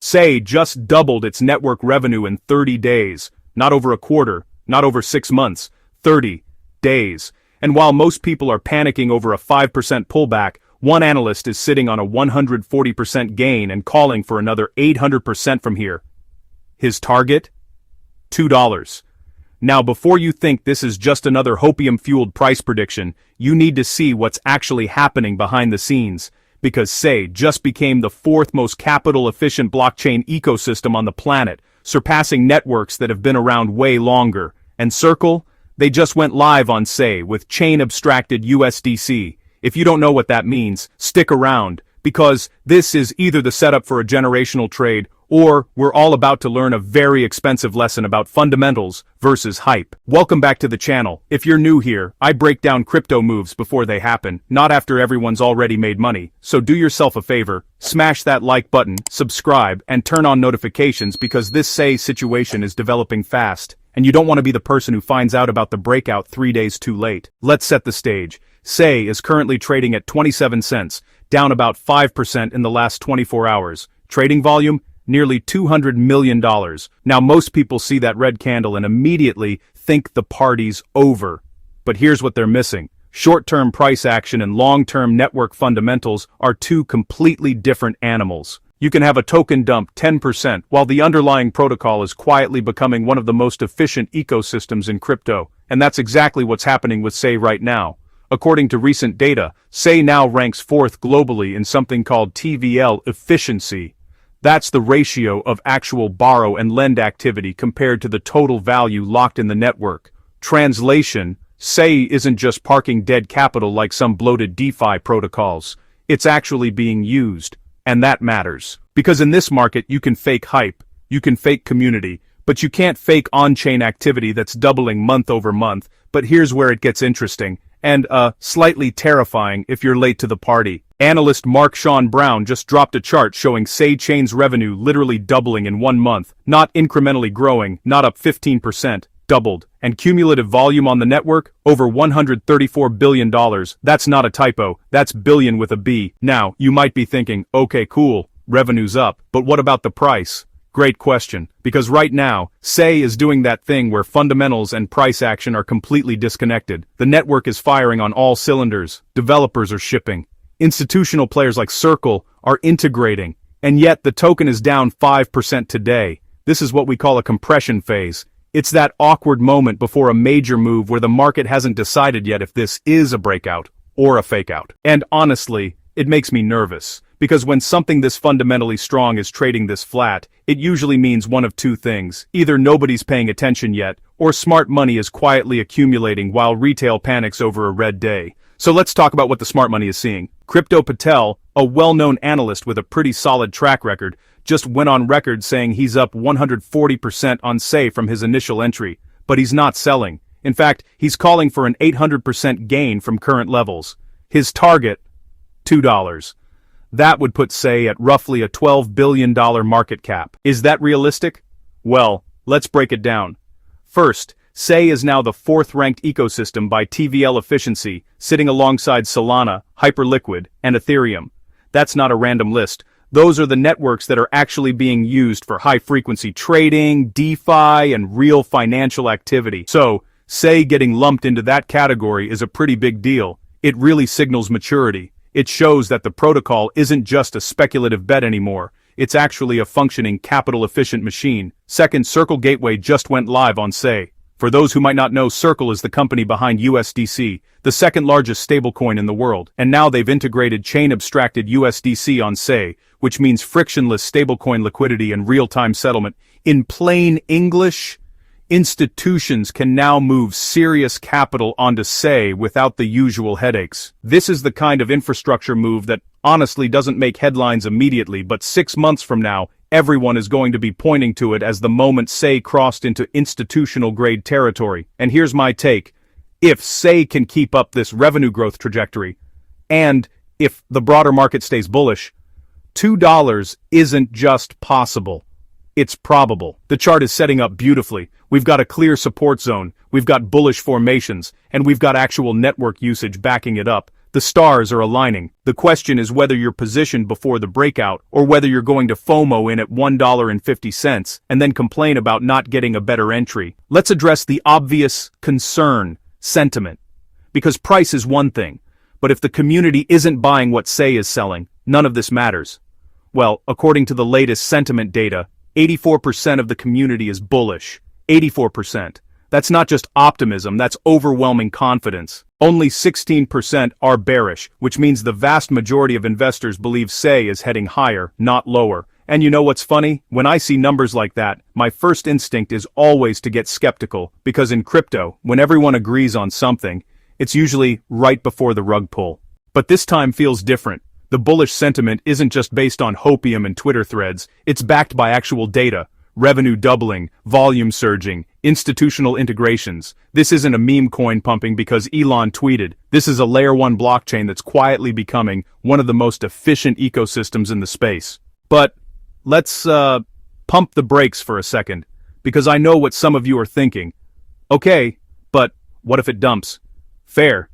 SEI just doubled its network revenue in 30 days. Not over a quarter, not over 6 months, 30 days. And while most people are panicking over a 5% pullback, one analyst is sitting on a 140% gain and calling for another 800% from here. His target? $2. Now, before you think this is just another hopium-fueled price prediction, you need to see what's actually happening behind the scenes, because SEI just became the fourth most capital-efficient blockchain ecosystem on the planet, surpassing networks that have been around way longer. And Circle? They just went live on SEI with chain-abstracted USDC. If you don't know what that means, stick around, because this is either the setup for a generational trade, or we're all about to learn a very expensive lesson about fundamentals versus hype. Welcome back to the channel. If you're new here, I break down crypto moves before they happen, not after everyone's already made money. So do yourself a favor, smash that like button, subscribe, and turn on notifications because this SEI situation is developing fast, and you don't want to be the person who finds out about the breakout 3 days too late. Let's set the stage. SEI is currently trading at 27 cents, down about 5% in the last 24 hours. Trading volume? Nearly $200 million. Now most people see that red candle and immediately think the party's over. But here's what they're missing. Short-term price action and long-term network fundamentals are two completely different animals. You can have a token dump 10% while the underlying protocol is quietly becoming one of the most efficient ecosystems in crypto. And that's exactly what's happening with SEI right now. According to recent data, SEI now ranks fourth globally in something called TVL efficiency. That's the ratio of actual borrow and lend activity compared to the total value locked in the network. Translation, SEI isn't just parking dead capital like some bloated DeFi protocols. It's actually being used. And that matters. Because in this market you can fake hype, you can fake community, but you can't fake on-chain activity that's doubling month over month. But here's where it gets interesting, and slightly terrifying if you're late to the party. Analyst Mark Sean Brown just dropped a chart showing SEI chain's revenue literally doubling in 1 month, not incrementally growing, not up 15%, doubled. And cumulative volume on the network, over $134 billion. That's not a typo, that's billion with a B. Now, you might be thinking, okay cool, revenue's up, but what about the price? Great question, because right now, SEI is doing that thing where fundamentals and price action are completely disconnected. The network is firing on all cylinders, developers are shipping. Institutional players like Circle are integrating, and yet the token is down 5% today. This is what we call a compression phase. It's that awkward moment before a major move where the market hasn't decided yet if this is a breakout or a fakeout. And honestly, it makes me nervous, because when something this fundamentally strong is trading this flat, it usually means one of two things. Either nobody's paying attention yet, or smart money is quietly accumulating while retail panics over a red day. So let's talk about what the smart money is seeing. Crypto Patel, a well-known analyst with a pretty solid track record, just went on record saying he's up 140% on SEI from his initial entry, but he's not selling. In fact, he's calling for an 800% gain from current levels. His target, $2. That would put SEI at roughly a $12 billion market cap. Is that realistic? Well, let's break it down. First, SEI is now the fourth-ranked ecosystem by TVL efficiency, sitting alongside Solana, Hyperliquid, and Ethereum. That's not a random list. Those are the networks that are actually being used for high-frequency trading, DeFi, and real financial activity. So, SEI getting lumped into that category is a pretty big deal. It really signals maturity. It shows that the protocol isn't just a speculative bet anymore. It's actually a functioning capital-efficient machine. Second, Circle Gateway just went live on SEI. For those who might not know, Circle is the company behind USDC, the second largest stablecoin in the world, and now they've integrated chain-abstracted USDC on SEI, which means frictionless stablecoin liquidity and real-time settlement. In plain English, institutions can now move serious capital onto SEI without the usual headaches. This is the kind of infrastructure move that honestly doesn't make headlines immediately, but 6 months from now, everyone is going to be pointing to it as the moment SEI crossed into institutional-grade territory. And here's my take. If SEI can keep up this revenue growth trajectory, and if the broader market stays bullish, $2 isn't just possible. It's probable. The chart is setting up beautifully. We've got a clear support zone, we've got bullish formations, and we've got actual network usage backing it up. The stars are aligning. The question is whether you're positioned before the breakout or whether you're going to FOMO in at $1.50 and then complain about not getting a better entry. Let's address the obvious concern, sentiment. Because price is one thing, but if the community isn't buying what SEI is selling, none of this matters. Well, according to the latest sentiment data, 84% of the community is bullish. 84%. That's not just optimism, that's overwhelming confidence. Only 16% are bearish, which means the vast majority of investors believe SEI is heading higher, not lower. And you know what's funny? When I see numbers like that, my first instinct is always to get skeptical, because in crypto, when everyone agrees on something, it's usually right before the rug pull. But this time feels different. The bullish sentiment isn't just based on hopium and Twitter threads, it's backed by actual data. Revenue doubling, volume surging, institutional integrations. This isn't a meme coin pumping because Elon tweeted. This is a layer 1 blockchain that's quietly becoming one of the most efficient ecosystems in the space. But let's pump the brakes for a second, because I know what some of you are thinking. Okay, but what if it dumps? Fair.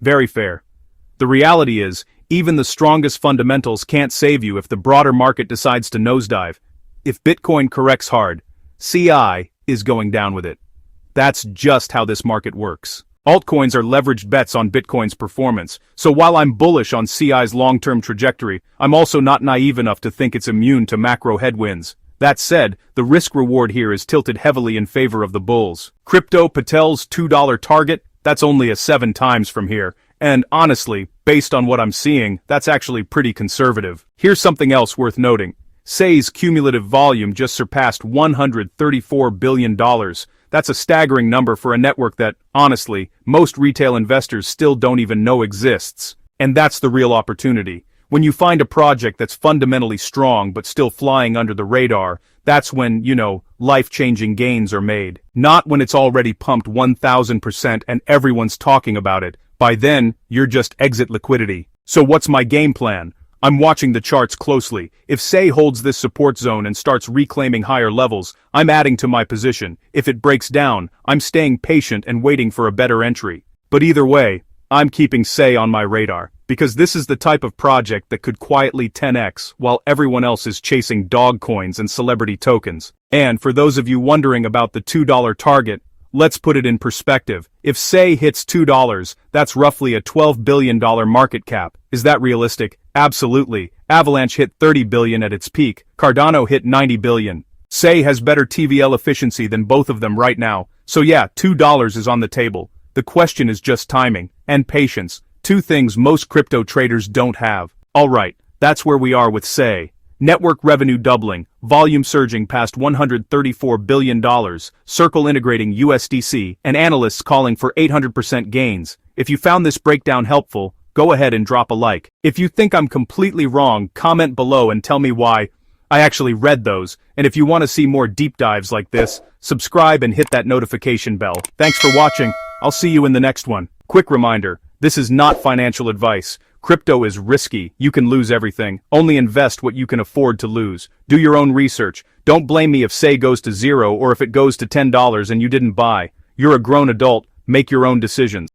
Very fair. The reality is, even the strongest fundamentals can't save you if the broader market decides to nosedive. If Bitcoin corrects hard, SEI is going down with it. That's just how this market works. Altcoins are leveraged bets on Bitcoin's performance, so while I'm bullish on SEI's long-term trajectory, I'm also not naive enough to think it's immune to macro headwinds. That said, the risk-reward here is tilted heavily in favor of the bulls. Crypto Patel's $2 target? That's only a 7 times from here. And honestly, based on what I'm seeing, that's actually pretty conservative. Here's something else worth noting. SEI's cumulative volume just surpassed $134 billion. That's a staggering number for a network that, honestly, most retail investors still don't even know exists. And that's the real opportunity. When you find a project that's fundamentally strong but still flying under the radar, that's when, life-changing gains are made. Not when it's already pumped 1,000% and everyone's talking about it. By then, you're just exit liquidity. So what's my game plan? I'm watching the charts closely. If SEI holds this support zone and starts reclaiming higher levels, I'm adding to my position. If it breaks down, I'm staying patient and waiting for a better entry. But either way, I'm keeping SEI on my radar, because this is the type of project that could quietly 10x while everyone else is chasing dog coins and celebrity tokens. And for those of you wondering about the $2 target, let's put it in perspective. If SEI hits $2, that's roughly a $12 billion market cap. Is that realistic? Absolutely. Avalanche hit $30 billion at its peak. Cardano hit $90 billion. SEI has better TVL efficiency than both of them right now. So yeah, $2 is on the table. The question is just timing and patience. 2 things most crypto traders don't have. Alright, that's where we are with SEI. Network revenue doubling, volume surging past $134 billion, Circle integrating USDC, and analysts calling for 800% gains. If you found this breakdown helpful, go ahead and drop a like. If you think I'm completely wrong, comment below and tell me why. I actually read those, and if you want to see more deep dives like this, subscribe and hit that notification bell. Thanks for watching. I'll see you in the next one. Quick reminder, this is not financial advice. Crypto is risky. You can lose everything. Only invest what you can afford to lose. Do your own research. Don't blame me if SEI goes to 0 or if it goes to $10 and you didn't buy. You're a grown adult. Make your own decisions.